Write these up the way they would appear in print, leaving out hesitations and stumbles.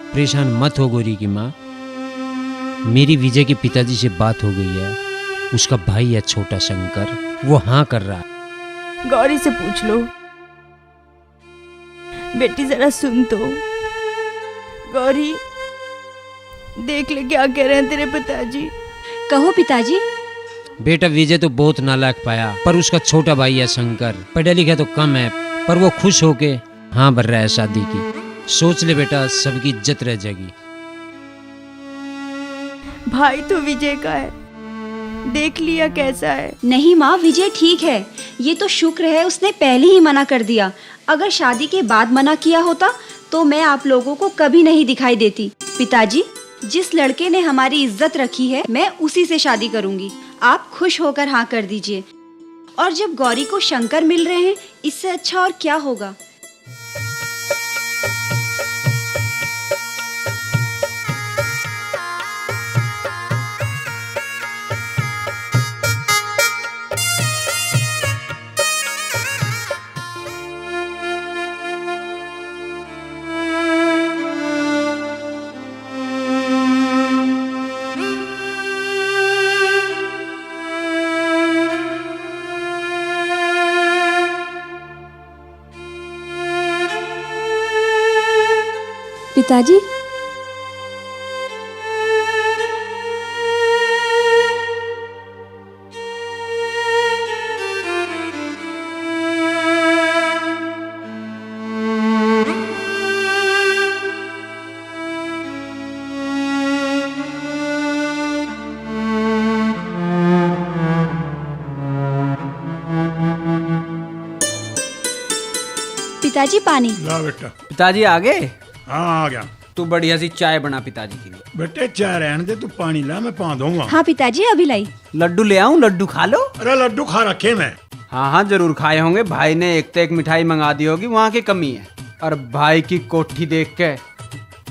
परेशान मत हो गौरी की माँ, मेरी विजय के पिताजी से बात हो गई है। उसका भाई है छोटा शंकर, वो हाँ कर रहा है। गौरी से पूछ लो। बेटी जरा सुन तो। गौरी, देख ले क्या कह रहे हैं तेरे पिताजी। कहो पिताजी। बेटा विजय तो बहुत नालायक पाया, पर उसका छोटा भाई है शंकर, पढ़ा लिखा तो कम है, पर वो खुश होके हाँ भर रहा है शादी की। सोच ले बेटा, सबकी इज्जत रह जाएगी। भाई तो विजय का है, देख लिया कैसा है। नहीं माँ, विजय ठीक है। ये तो शुक्र है उसने पहले ही मना कर दिया। अगर शादी के बाद मना किया होता तो मैं आप लोगों को कभी नहीं दिखाई देती। पिताजी, जिस लड़के ने हमारी इज्जत रखी है मैं उसी से शादी करूंगी। आप खुश होकर हाँ कर दीजिए। और जब गौरी को शंकर मिल रहे हैं, इससे अच्छा और क्या होगा। पिताजी, पिताजी पानी। ला बेटा। पिताजी आ गए? हाँ आ गया। तू बढ़िया सी चाय बना पिताजी के लिए। बेटे चाय रहने दे, तू पानी ला, मैं पा दूंगा। हाँ पिताजी, अभी लाई। लड्डू ले आऊं? लड्डू खा लो। अरे लड्डू खा रखे मैं। हाँ हाँ जरूर खाए होंगे, भाई ने एक तो एक मिठाई मंगा दी होगी, वहाँ की कमी है। और भाई की कोठी देख के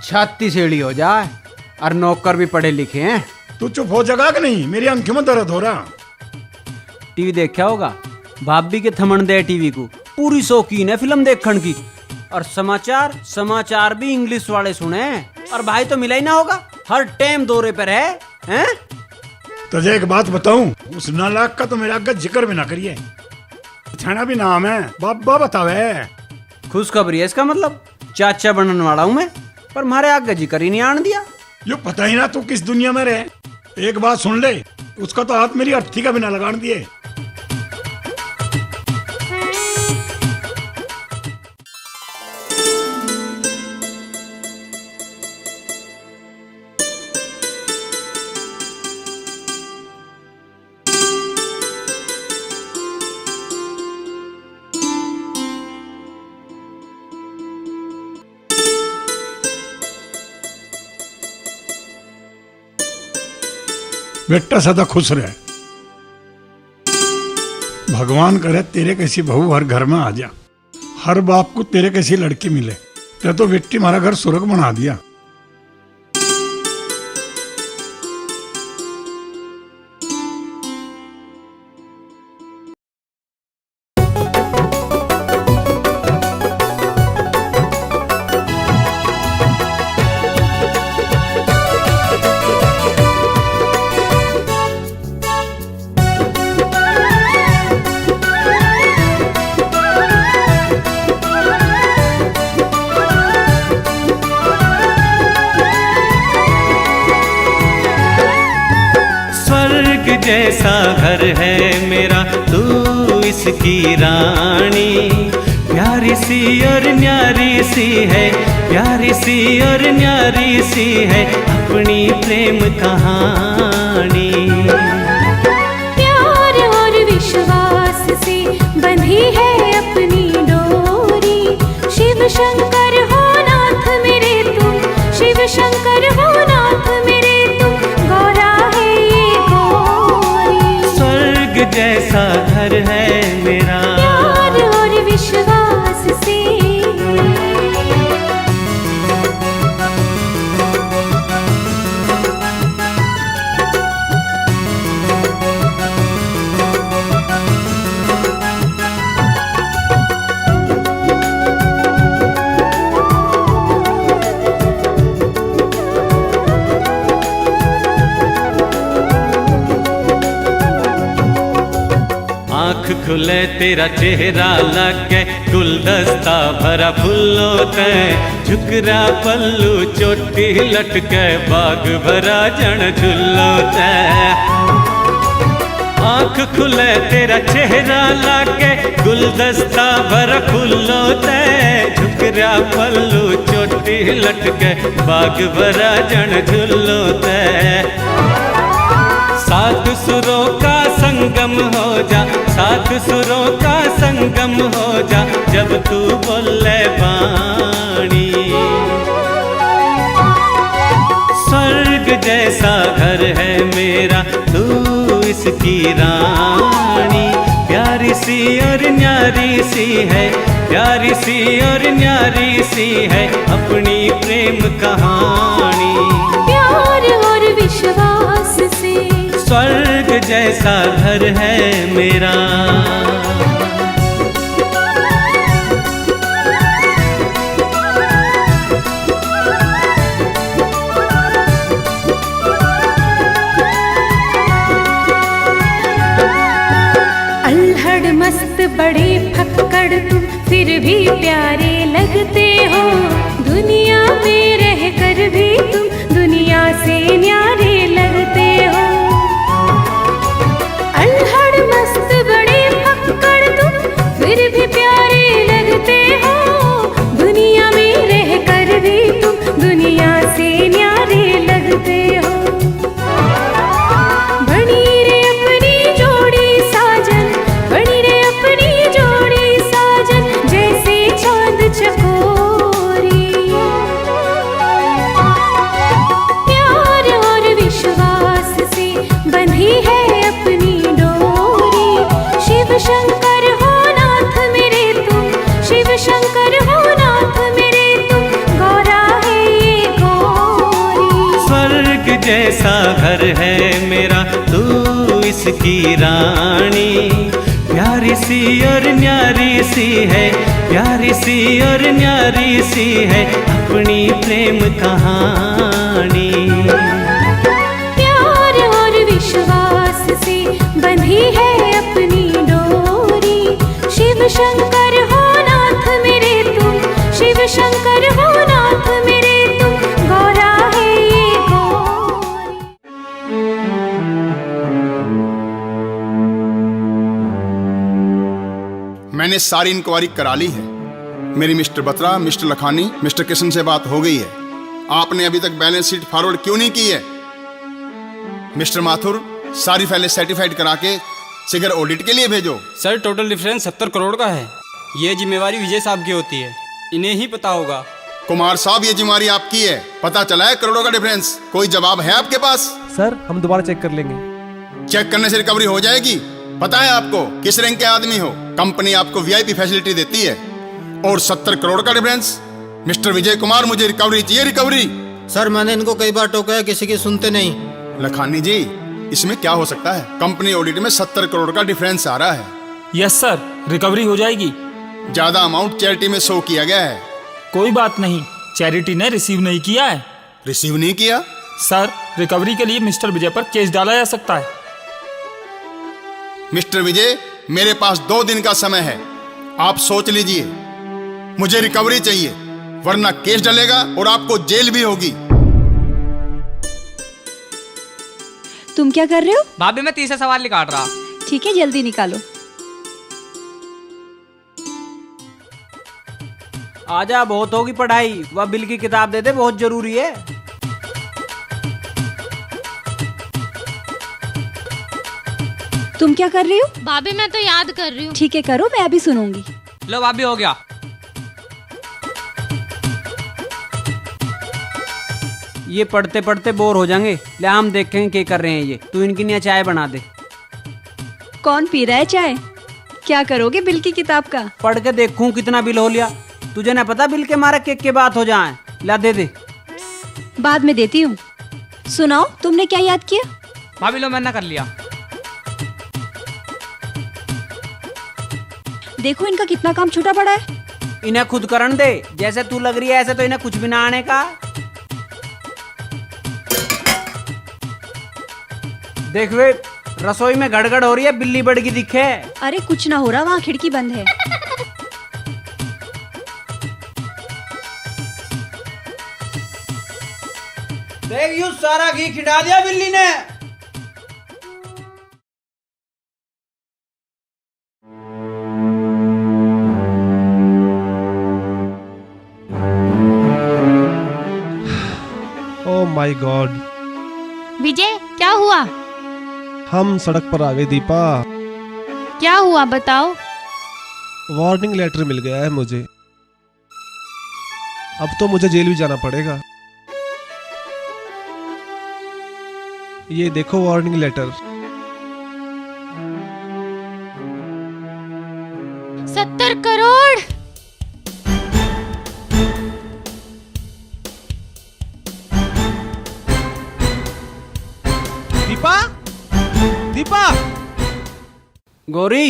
छाती सीढ़ी हो जाए। और नौकर भी पढ़े लिखे हैं। तू चुप हो जगा कि नहीं, मेरी आंखों में दर्द हो रहा। टीवी देखा होगा, भाभी के थमन दे टीवी को, पूरी शौकीन है फिल्म देखने की। और समाचार भी इंग्लिश वाले सुने। और भाई तो मिला ही ना होगा, हर टाइम दौरे पर है, हैं? तुझे एक बात बताऊं, उस नालायक का तो मेरा आगे जिक्र भी ना करिए। छाना भी नाम है, बाबा बतावे। खुशखबरी है इसका मतलब। चाचा बनने वाला हूँ मैं, पर मारे आगे जिक्र ही नहीं आन दिया। यो पता ही ना तू किस दुनिया में रहे। एक बात सुन ले, उसका तो हाथ मेरी अर्थी का भी ना लगान दिए। बेटा सदा खुश रहे। भगवान करे तेरे कैसी बहू हर घर में आ जा। हर बाप को तेरे कैसी लड़की मिले। ते तो बेटी हमारा घर स्वर्ग बना दिया। जैसा घर है मेरा, तू इसकी रानी। प्यारी सी और न्यारी सी है, प्यारी सी और न्यारी सी है अपनी प्रेम कहानी। प्यार और विश्वास से बंधी है अपनी डोरी। शिव शंकर हो नाथ मेरे तुम, शिव शंकर हो नाथ मेरे तुम। गौरा है ये गौरी। स्वर्ग जैसा घर है मेरा, प्यार और विश्वास से। खुले तेरा चेहरा लगे गुलदस्ता भरा फूलों ते झुकरा पल्लू चोटी लटके बाग भरा जन झुल्लो ते आँख खुले तेरा चेहरा लागे गुलदस्ता भरा फूलों ते झुकरा पल्लू चोटी लटके बाग भरा जन झुल्लो ते सात सुरों का संगम हो जा सात सुरों का संगम हो जा जब तू बोले बाणी स्वर्ग जैसा घर है मेरा तू इसकी रानी प्यारी सी और न्यारी सी है प्यारी सी और न्यारी सी है अपनी प्रेम कहानी प्यार और विश्वास से स्वर्ग जैसा घर है मेरा अल्हड़ मस्त बड़े फक्कड़ तुम फिर भी प्यारे लगते हो दुनिया में रह कर भी तुम दुनिया से न्यारे लगते हो अल्हड़ मस्त बड़े फक्कड़ तुम फिर भी प्यारे लगते हो दुनिया में रह कर भी तुम दुनिया से न्यारे लगते हो बनी रे अपनी जोड़ी साजन बनी रे अपनी जोड़ी साजन जैसे चांद चकोरी प्यार और विश्वास से बंधी है अपनी डोरी शिव शंकर हो नाथ मेरे तुम शिव शंकर हो नाथ मेरे तुम गौरा है ये गौरी स्वर्ग जैसा घर है मेरा तू इसकी रानी प्यारी सी और न्यारी सी है प्यारी सी और न्यारी सी है अपनी प्रेम कहानी प्यार और विश्वास से बंधी है अपनी डोरी शिव शंकर हो नाथ मेरे तुम शिव शंकर हो नाथ मेरे तुम गौरा है ये गौरी मैंने सारी इंक्वायरी करा ली है। मेरी mister Batra, mister Lakhani, mister Kishan से बात हो गई है। आपने अभी तक बैलेंस शीट फॉरवर्ड क्यों नहीं की है? मिस्टर माथुर, सारी फाइलें सर्टिफाइड करा के सिगर ऑडिट के लिए भेजो। सर टोटल डिफरेंस 70 करोड़ का है। ये जिम्मेवारी विजय साहब की होती है, इन्हें ही पता होगा। कुमार साहब, ये जिम्मेवारी आपकी है। पता चला है करोड़ों का डिफरेंस। कोई जवाब है आपके पास? सर हम दोबारा चेक कर लेंगे। चेक करने से रिकवरी हो जाएगी। पता है आपको किस रैंक के आदमी हो? कंपनी आपको वीआईपी फैसिलिटी देती है और 70 करोड़ का डिफरेंस। मिस्टर विजय कुमार, मुझे रिकवरी चाहिए, रिकवरी। सर मैंने इनको कई बार टोका है, किसी की सुनते नहीं। लखानी जी, इसमें क्या हो सकता है? कंपनी ऑडिट में 70 करोड़ का डिफरेंस आ रहा है। यस सर, रिकवरी हो जाएगी। ज्यादा अमाउंट चैरिटी में शो किया गया है। कोई बात नहीं, चैरिटी ने रिसीव नहीं किया है। रिसीव नहीं किया? सर, रिकवरी के लिए मिस्टर विजय पर केस डाला जा सकता है। मिस्टर विजय, मेरे पास 2 दिन का समय है, आप सोच लीजिए। मुझे रिकवरी चाहिए, वरना केस डलेगा और आपको जेल भी होगी। तुम क्या कर रहे हो? भाभी मैं तीसरा सवाल निकाल रहा। ठीक है, जल्दी निकालो। आजा, बहुत होगी पढ़ाई। वह बिल की किताब दे दे, बहुत जरूरी है। तुम क्या कर रही हो? भाभी मैं तो याद कर रही हूँ। ठीक है, करो, मैं अभी सुनूंगी। लो भाभी, हो गया। ये पढ़ते पढ़ते बोर हो जाएंगे। ले हम देखेंगे क्या कर रहे हैं ये। तू इनकी लिए चाय बना दे। कौन पी रहा है चाय? क्या करोगे बिल की किताब का? पढ़ के देखूं कितना बिल हो लिया। तुझे ना पता बिल के मारे केक के बात हो जाए। ला दे दे। बाद में देती हूँ। सुनाओ, तुमने क्या याद किया? भाभी लो, मैंने कर लिया। देखो इनका कितना काम छूटा पड़ा है। इन्हें खुद करन दे। जैसे तू लग रही है ऐसे तो इन्हें कुछ भी ना आने का। देख वे, रसोई में गड़गड़ हो रही है, बिल्ली बढ़ की दिखे। अरे कुछ ना हो रहा, वहाँ खिड़की बंद है। देख यूं सारा घी खिला दिया बिल्ली ने। ओह माय गॉड, विजय क्या हुआ? हम सड़क पर आ गए दीपा। क्या हुआ बताओ। वार्निंग लेटर मिल गया है मुझे। अब तो मुझे जेल भी जाना पड़ेगा। ये देखो वार्निंग लेटर। 70 करोड़। दीपा, दीपा, गौरी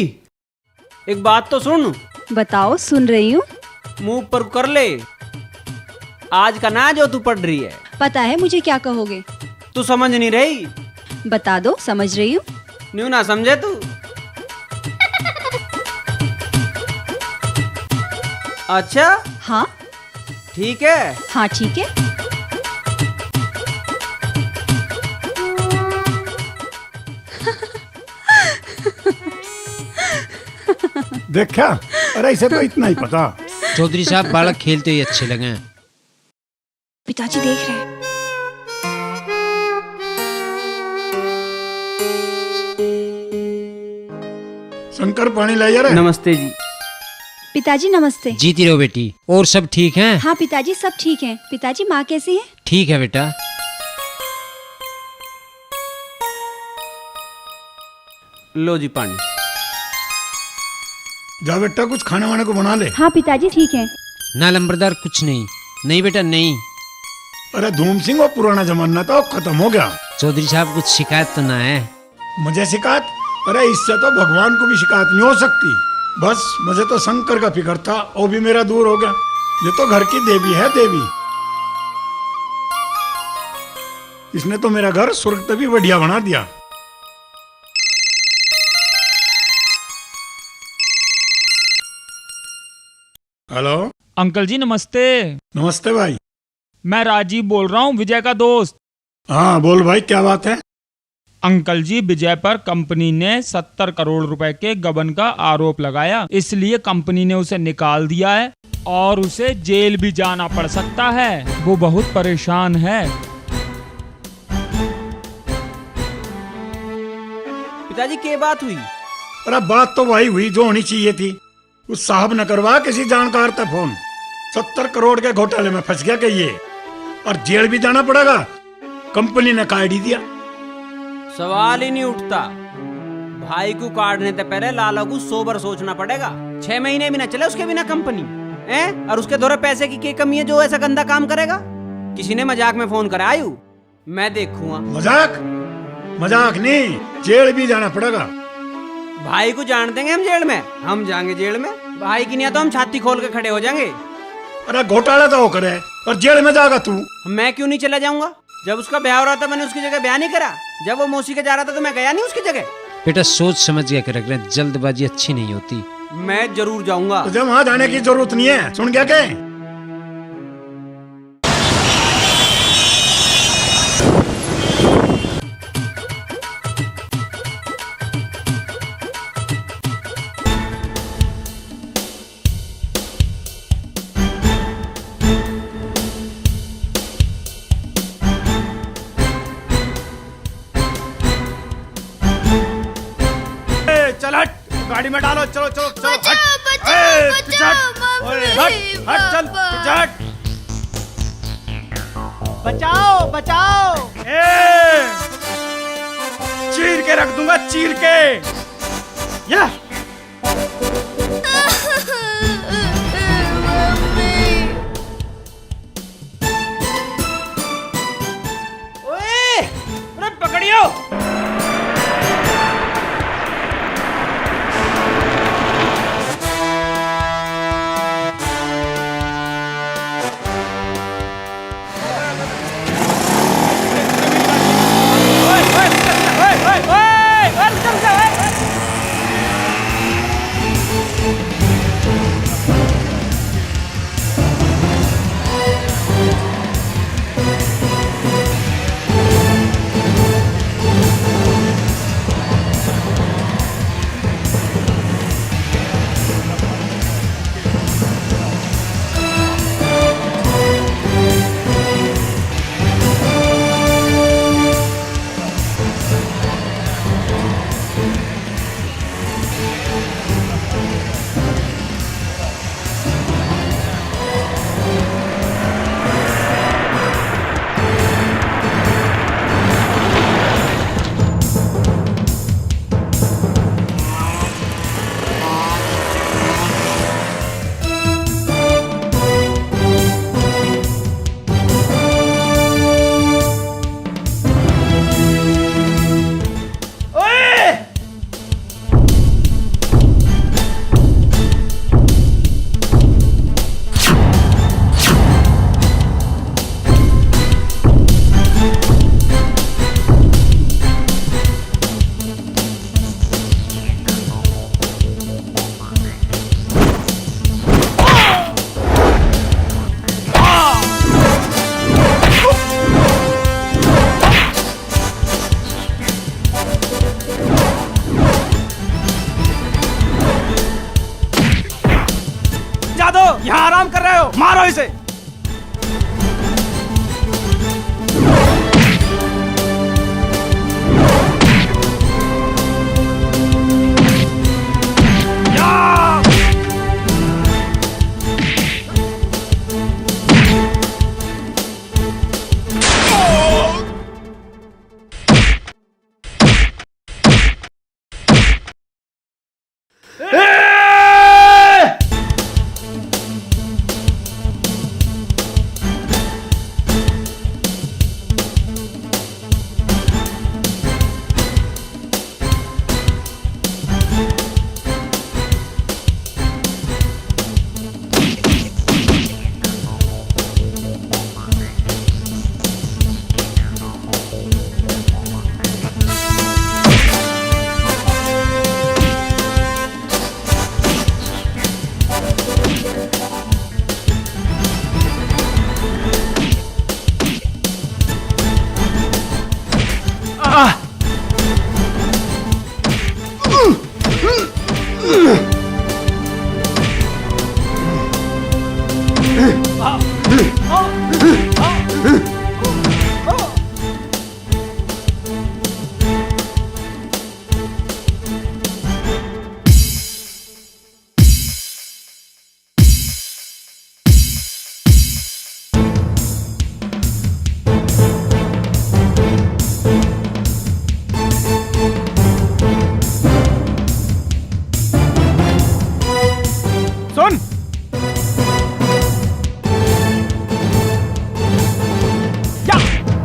एक बात तो सुन। बताओ, सुन रही हूँ। मुंह पर कर ले। आज का ना जो तू पढ़ रही है। पता है मुझे क्या कहोगे। तू समझ नहीं रही। बता दो, समझ रही हूँ। न्यू ना समझे तू। अच्छा हाँ ठीक है। हाँ ठीक है। देखा, अरे इसे तो इतना ही पता। चौधरी साहब बालक खेलते ही अच्छे लगे। पिताजी देख रहे हैं। शंकर पानी लाई जा रहे। नमस्ते जी। पिताजी नमस्ते। जीती रहो बेटी। और सब ठीक हैं? हाँ पिताजी सब ठीक हैं। पिताजी माँ कैसी है? ठीक है बेटा। लो जी पानी। जा बेटा, कुछ खाने वाने को बना ले। हाँ पिताजी ठीक है। ना लंबरदार कुछ नहीं। नहीं बेटा नहीं। अरे धूम सिंह, वो पुराना जमाना था, वो खत्म हो गया। चौधरी साहब कुछ शिकायत तो ना है? मुझे शिकायत? अरे इससे तो भगवान को भी शिकायत नहीं हो सकती। बस मुझे तो शंकर का फिक्र था, वो भी मेरा दूर हो गया। ये तो घर की देवी है, देवी। इसने तो मेरा घर स्वर्ग से भी बढ़िया बना दिया। हेलो अंकल जी नमस्ते। नमस्ते भाई। मैं राजीव बोल रहा हूँ, विजय का दोस्त। हाँ बोल भाई, क्या बात है? अंकल जी, विजय पर कंपनी ने 70 करोड़ रुपए के गबन का आरोप लगाया, इसलिए कंपनी ने उसे निकाल दिया है और उसे जेल भी जाना पड़ सकता है। वो बहुत परेशान है। पिताजी क्या बात हुई? अरे बात तो वही हुई जो होनी चाहिए थी। उस साहब ने करवा किसी जानकार तक फोन। 70 करोड़ के घोटाले में फंस गया कि ये, और जेल भी जाना पड़ेगा। कंपनी ने काट ही दिया। सवाल ही नहीं उठता। भाई को काटने से पहले लाला को 100 बार सोचना पड़ेगा। 6 महीने भी ना चले उसके बिना कंपनी है, और उसके दौरे पैसे की क्या कमी है जो ऐसा गंदा काम करेगा? किसी ने मजाक में फोन करा आयु, मैं देखूंगा। मजाक? मजाक नहीं, जेल भी जाना पड़ेगा। भाई को जान देंगे हम जेल में? हम जाएंगे जेल में? भाई की नहीं तो हम छाती खोल के खड़े हो जाएंगे। अरे घोटाला तो वो करे और जेल में जाएगा तू। मैं क्यों नहीं चला जाऊंगा? जब उसका ब्याह हो रहा था मैंने उसकी जगह ब्याह नहीं करा? जब वो मौसी के जा रहा था तो मैं गया नहीं उसकी जगह? बेटा सोच समझ के रख रहे हैं, जल्दबाजी अच्छी नहीं होती। मैं जरूर जाऊंगा। तुझे वहां जाने की जरूरत नहीं है, सुन गया क्या? चल हट, गाड़ी में डालो। चलो चलो चलो। बचाओ, हट, बचाओ, पीछे बचाओ, हट। मम्मी, हट हट, चल पापा। पीछे हट। बचाओ बचाओ। चीर के रख दूंगा, चीर के। या ओए, अरे पकड़ियो।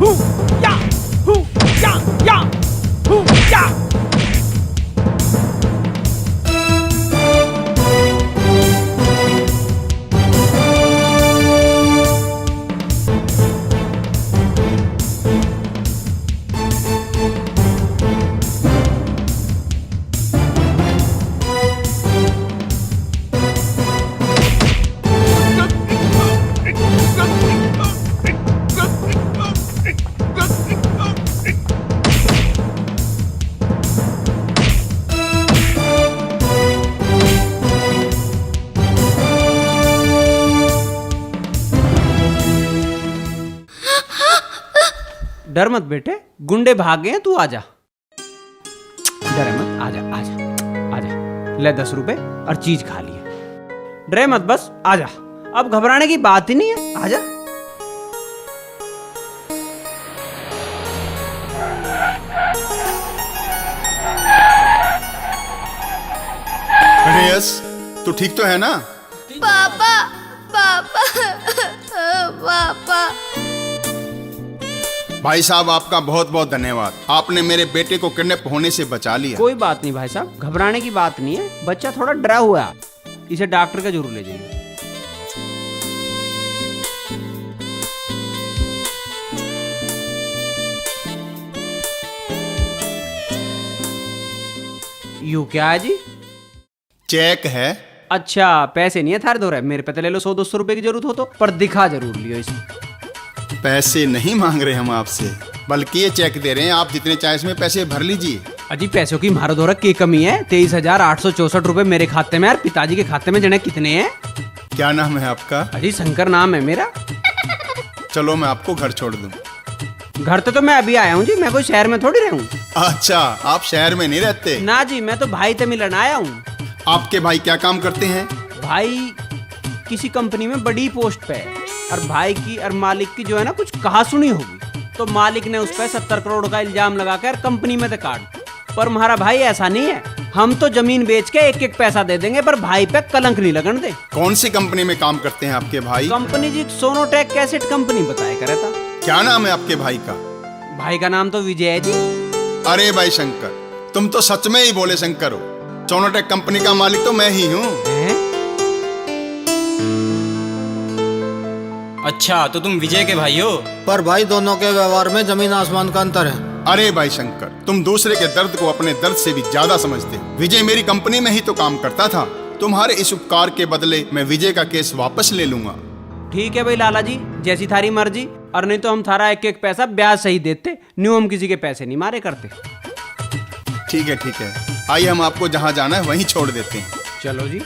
हु या हु या हु या। डर मत बेटे, गुंडे भाग गए हैं, तू आजा। डरे मत, आजा आजा आजा। ले 10 रुपए और चीज खा लिए। डरे मत, बस आजा। अब घबराने की बात ही नहीं है, आजा। अरे यस, तू ठीक तो है ना? पापा पापा पापा। भाई साहब, आपका बहुत बहुत धन्यवाद। आपने मेरे बेटे को किडनैप होने से बचा लिया। कोई बात नहीं भाई साहब, घबराने की बात नहीं है। बच्चा थोड़ा डरा हुआ है, इसे डॉक्टर का जरूर ले जाइए। यू क्या है जी? चेक है। अच्छा, पैसे नहीं है थारे दो रहे, मेरे पे तो ले लो 100-200 रुपए की जरूरत हो तो, पर दिखा जरूर लियो इसे। पैसे नहीं मांग रहे हम आपसे, बल्कि ये चेक दे रहे हैं। आप जितने चाहे इसमें पैसे भर लीजिए। अजी पैसों की मारो दौरा की कमी है? 23,864 रुपए मेरे खाते में, यार पिताजी के खाते में जने कितने हैं? क्या नाम है आपका? अजी शंकर नाम है मेरा। चलो मैं आपको घर छोड़ दूं। घर तो मैं अभी आया हूँ जी, मैं कोई शहर में थोड़ी रहूँ। अच्छा, आप शहर में नहीं रहते? ना जी, मैं तो भाई से मिलन आया हूँ। आपके भाई क्या काम करते हैं? भाई किसी कंपनी में बड़ी पोस्ट पे है, और भाई की और मालिक की जो है ना कुछ कहा सुनी होगी, तो मालिक ने उस पर 70 करोड़ का इल्जाम लगाकर कंपनी में से काट। पर हमारा भाई ऐसा नहीं है, हम तो जमीन बेच के एक एक पैसा दे देंगे, पर भाई पे कलंक नहीं लगन दे। कौन सी कंपनी में काम करते हैं आपके भाई? कंपनी जी सोनोटेक कैसेट कंपनी बताया करे था। क्या नाम है आपके भाई का? भाई का नाम तो विजय है जी। अरे भाई शंकर, तुम तो सच में ही बोले शंकर हो। सोनोटेक कंपनी का मालिक तो मैं ही हूँ। अच्छा, तो तुम विजय के भाई हो? पर भाई दोनों के व्यवहार में जमीन आसमान का अंतर है। अरे भाई शंकर, तुम दूसरे के दर्द को अपने दर्द से भी ज्यादा समझते हो। विजय मेरी कंपनी में ही तो काम करता था। तुम्हारे इस उपकार के बदले मैं विजय का केस वापस ले लूंगा। ठीक है भाई लाला जी, जैसी थारी मर्जी। और नहीं तो हम थारा एक एक पैसा ब्याज सही देते, न्यू हम किसी के पैसे नहीं मारे करते। ठीक है, आइए हम आपको जहाँ जाना है वहीं छोड़ देते हैं। चलो जी।